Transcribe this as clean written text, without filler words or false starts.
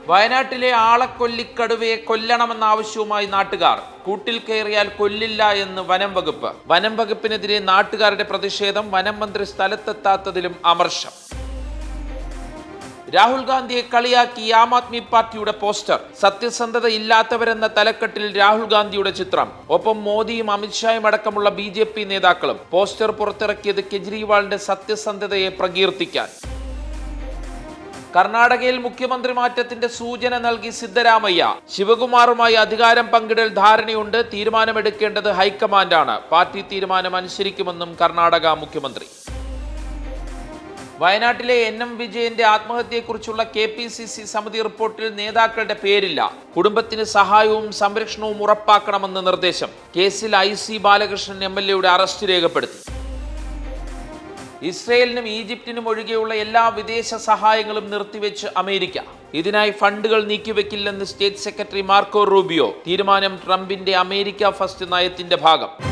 വയനാട്ടിലെ ആളക്കൊല്ലിക്കടുവയെ കൊല്ലണമെന്ന ആവശ്യവുമായി നാട്ടുകാർ. കൂട്ടിൽ കയറിയാൽ കൊല്ലില്ല എന്ന് വനം വകുപ്പ്. വനം വകുപ്പിനെതിരെ നാട്ടുകാരുടെ പ്രതിഷേധം. വനം മന്ത്രി സ്ഥലത്തെത്താത്തതിലും അമർഷം. രാഹുൽ ഗാന്ധിയെ കളിയാക്കി ആം ആദ്മി പാർട്ടിയുടെ പോസ്റ്റർ. സത്യസന്ധത ഇല്ലാത്തവരെന്ന തലക്കെട്ടിൽ രാഹുൽ ഗാന്ധിയുടെ ചിത്രം. ഒപ്പം മോദിയും അമിത്ഷായും അടക്കമുള്ള BJP നേതാക്കളും. പോസ്റ്റർ പുറത്തിറക്കിയത് കെജ്രിവാളിന്റെ സത്യസന്ധതയെ പ്രകീർത്തിക്കാൻ. കർണാടകയിൽ മുഖ്യമന്ത്രി മാറ്റത്തിന്റെ സൂചന നൽകി സിദ്ധരാമയ്യ. ശിവകുമാറുമായി അധികാരം പങ്കിടൽ ധാരണയുണ്ട്. തീരുമാനമെടുക്കേണ്ടത് ഹൈക്കമാൻഡാണ്. പാർട്ടി തീരുമാനം അനുസരിക്കുമെന്നും കർണാടക മുഖ്യമന്ത്രി. വയനാട്ടിലെ NM വിജയന്റെ ആത്മഹത്യയെക്കുറിച്ചുള്ള KPCC സമിതി റിപ്പോർട്ടിൽ നേതാക്കളുടെ പേരില്ല. കുടുംബത്തിന് സഹായവും സംരക്ഷണവും ഉറപ്പാക്കണമെന്ന് നിർദ്ദേശം. കേസിൽ IC ബാലകൃഷ്ണൻ MLA അറസ്റ്റ് രേഖപ്പെടുത്തി. ഇസ്രയേലിനും ഈജിപ്തിനും ഒഴികെയുള്ള എല്ലാ വിദേശ സഹായങ്ങളും നിർത്തിവെച്ച് അമേരിക്ക. ഇതിനായി ഫണ്ടുകൾ നീക്കിവെക്കില്ലെന്ന് സ്റ്റേറ്റ് സെക്രട്ടറി മാർക്കോ റൂബിയോ. തീരുമാനം ട്രംപിന്റെ അമേരിക്ക ഫസ്റ്റ് നയത്തിന്റെ ഭാഗം.